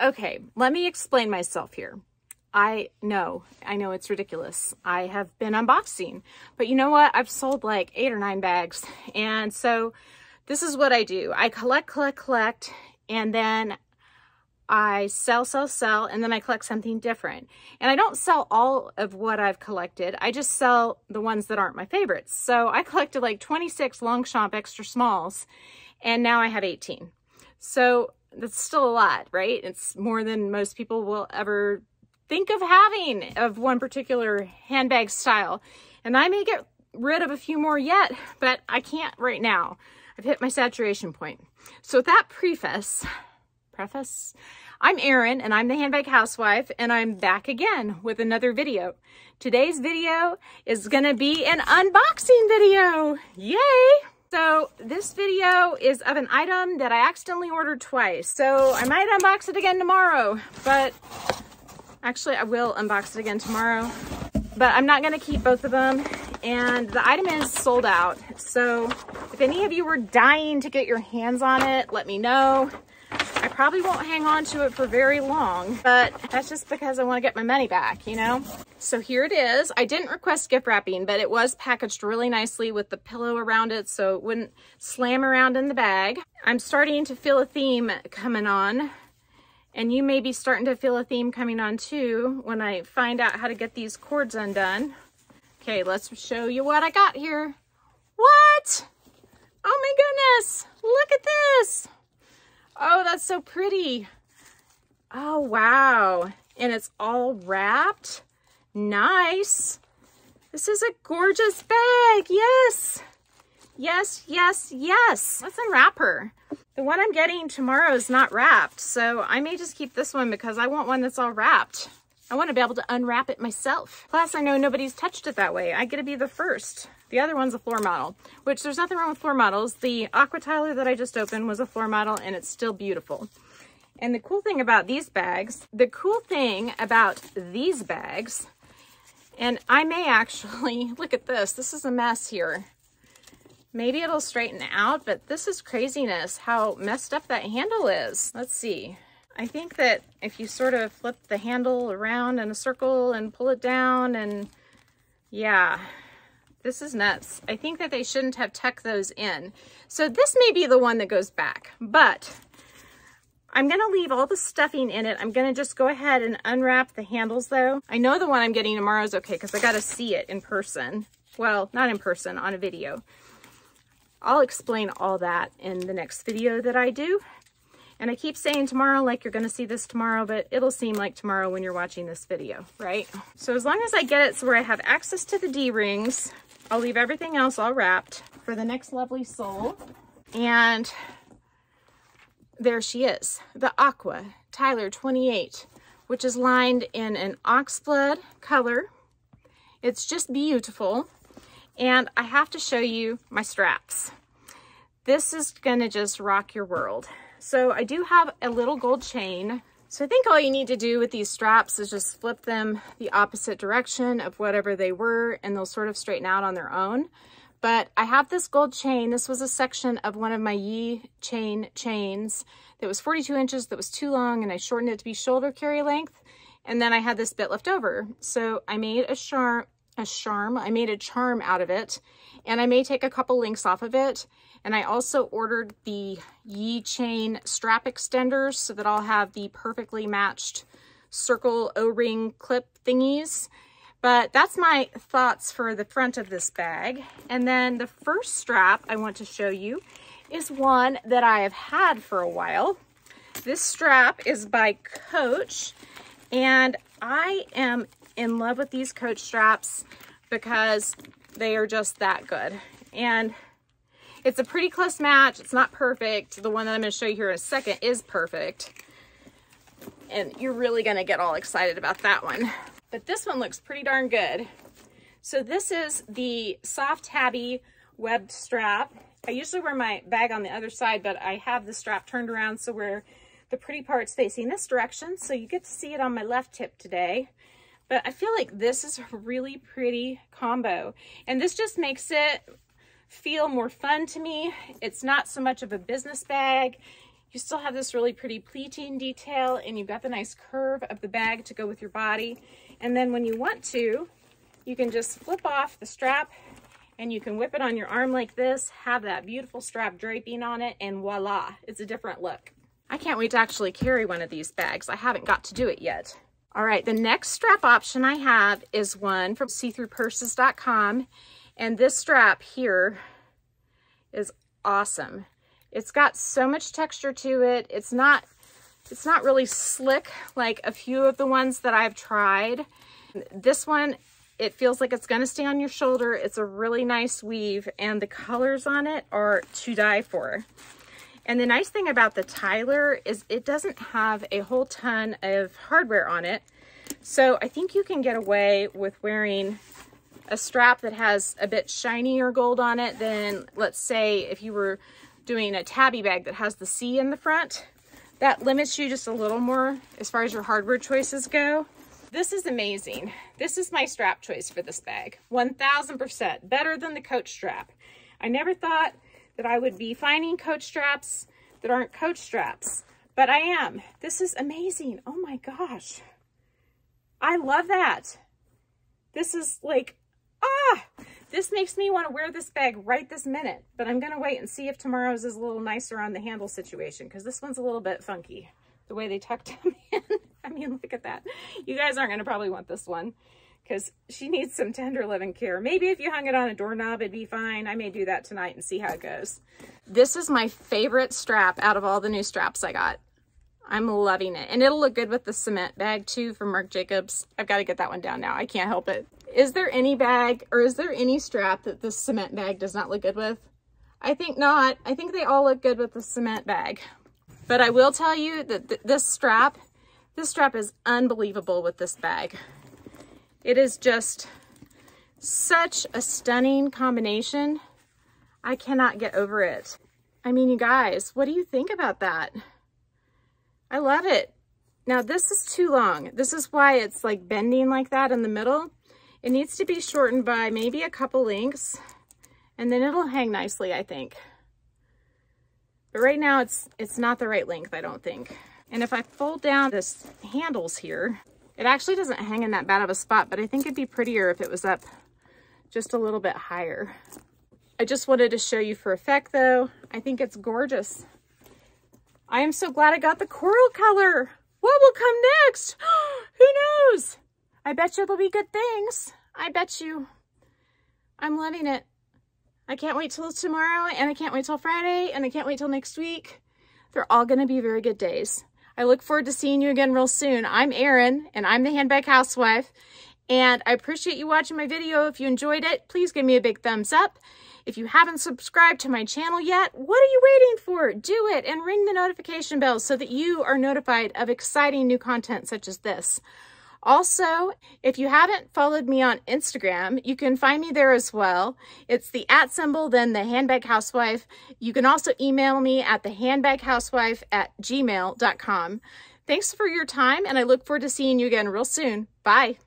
Okay, let me explain myself here. I know it's ridiculous. I have been unboxing, but you know what? I've sold like 8 or 9 bags. And so this is what I do. I collect, and then I sell, and then I collect something different. And I don't sell all of what I've collected. I just sell the ones that aren't my favorites. So I collected like 26 Longchamp extra smalls, and now I have 18. So that's still a lot, right? It's more than most people will ever think of having of one particular handbag style. And I may get rid of a few more yet, but I can't right now. I've hit my saturation point. So with that preface, I'm Erin, and I'm the Handbag Housewife, and I'm back again with another video. Today's video is gonna be an unboxing video. Yay! So this video is of an item that I accidentally ordered twice. So I might unbox it again tomorrow, but actually I will unbox it again tomorrow, but I'm not gonna keep both of them. And the item is sold out. So if any of you were dying to get your hands on it, let me know. I probably won't hang on to it for very long, but that's just because I want to get my money back, you know? So here it is. I didn't request gift wrapping, but it was packaged really nicely with the pillow around it so it wouldn't slam around in the bag. I'm starting to feel a theme coming on, and you may be starting to feel a theme coming on too when I find out how to get these cords undone. Okay, let's show you what I got here. What? Oh my goodness, look at this. Oh, that's so pretty. Oh, wow. And it's all wrapped. Nice. This is a gorgeous bag. Yes. Yes, yes, yes. Let's unwrap her. The one I'm getting tomorrow is not wrapped, so I may just keep this one because I want one that's all wrapped. I want to be able to unwrap it myself. Plus, I know nobody's touched it that way. I get to be the first. The other one's a floor model, which there's nothing wrong with floor models. The aqua tiler that I just opened was a floor model, and it's still beautiful. And the cool thing about these bags, and I may actually, look at this. This is a mess here. Maybe it'll straighten out, but this is craziness, how messed up that handle is. Let's see. I think that if you sort of flip the handle around in a circle and pull it down, and yeah, this is nuts. I think that they shouldn't have tucked those in. So this may be the one that goes back, but I'm gonna leave all the stuffing in it. I'm gonna just go ahead and unwrap the handles though. I know the one I'm getting tomorrow is okay because I gotta see it in person. Well, not in person, on a video. I'll explain all that in the next video that I do. And I keep saying tomorrow like you're gonna see this tomorrow, but it'll seem like tomorrow when you're watching this video, right? So as long as I get it so where I have access to the D-rings, I'll leave everything else all wrapped for the next lovely soul. And there she is, the Aqua Tyler 28, which is lined in an oxblood color. It's just beautiful. And I have to show you my straps. This is gonna just rock your world. So I do have a little gold chain. So I think all you need to do with these straps is just flip them the opposite direction of whatever they were, and they'll sort of straighten out on their own. But I have this gold chain. This was a section of one of my Yichain chains that was 42 inches, that was too long, and I shortened it to be shoulder carry length. And then I had this bit left over. So I made a charm out of it, and I may take a couple links off of it. And I also ordered the Yichain strap extenders so that I'll have the perfectly matched circle O-ring clip thingies. But that's my thoughts for the front of this bag. And then the first strap I want to show you is one that I have had for a while. This strap is by Coach, and I am in love with these Coach straps because they are just that good. And it's a pretty close match. It's not perfect. The one that I'm going to show you here in a second is perfect. And you're really going to get all excited about that one. But this one looks pretty darn good. So this is the soft tabby webbed strap. I usually wear my bag on the other side, but I have the strap turned around so where the pretty part's facing this direction. So you get to see it on my left hip today. But I feel like this is a really pretty combo. And this just makes it feel more fun to me. It's not so much of a business bag. You still have this really pretty pleating detail, and you've got the nice curve of the bag to go with your body. And then when you want to, you can just flip off the strap and you can whip it on your arm like this, have that beautiful strap draping on it, and voila, it's a different look. I can't wait to actually carry one of these bags. I haven't got to do it yet. All right, the next strap option I have is one from Cthrupurses.com, and this strap here is awesome. It's got so much texture to it. It's not really slick like a few of the ones that I've tried. This one, it feels like it's gonna stay on your shoulder. It's a really nice weave, and the colors on it are to die for. And the nice thing about the Tyler is it doesn't have a whole ton of hardware on it. So I think you can get away with wearing a strap that has a bit shinier gold on it than, let's say, if you were doing a tabby bag that has the C in the front. That limits you just a little more as far as your hardware choices go. This is amazing. This is my strap choice for this bag. 1000% better than the Coach strap. I never thought that I would be finding Coach straps that aren't Coach straps, but I am. This is amazing. Oh my gosh. I love that. This is like, this makes me want to wear this bag right this minute, but I'm going to wait and see if tomorrow's is a little nicer on the handle situation, because this one's a little bit funky, the way they tucked them in. I mean, look at that. You guys aren't going to probably want this one, because she needs some tender loving care. Maybe if you hung it on a doorknob, it'd be fine. I may do that tonight and see how it goes. This is my favorite strap out of all the new straps I got. I'm loving it. And it'll look good with the cement bag too from Marc Jacobs. I've got to get that one down now. I can't help it. Is there any bag, or is there any strap that this cement bag does not look good with? I think not. I think they all look good with the cement bag. But I will tell you that this strap is unbelievable with this bag. It is just such a stunning combination. I cannot get over it. I mean, you guys, what do you think about that? I love it. Now, this is too long. This is why it's like bending like that in the middle. It needs to be shortened by maybe a couple lengths, and then it'll hang nicely, I think. But right now, it's not the right length, I don't think. And if I fold down this handles here, it actually doesn't hang in that bad of a spot, but I think it'd be prettier if it was up just a little bit higher. I just wanted to show you for effect though. I think it's gorgeous. I am so glad I got the coral color. What will come next? Who knows? I bet you it'll be good things. I bet you. I'm loving it. I can't wait till tomorrow, and I can't wait till Friday, and I can't wait till next week. They're all gonna be very good days. I look forward to seeing you again real soon. I'm Erin, and I'm the Handbag Housewife, and I appreciate you watching my video. If you enjoyed it, please give me a big thumbs up. If you haven't subscribed to my channel yet, what are you waiting for? Do it and ring the notification bell so that you are notified of exciting new content such as this. Also, if you haven't followed me on Instagram, you can find me there as well. It's the @ then the Handbag Housewife. You can also email me at thehandbaghousewife@gmail.com. Thanks for your time, and I look forward to seeing you again real soon. Bye.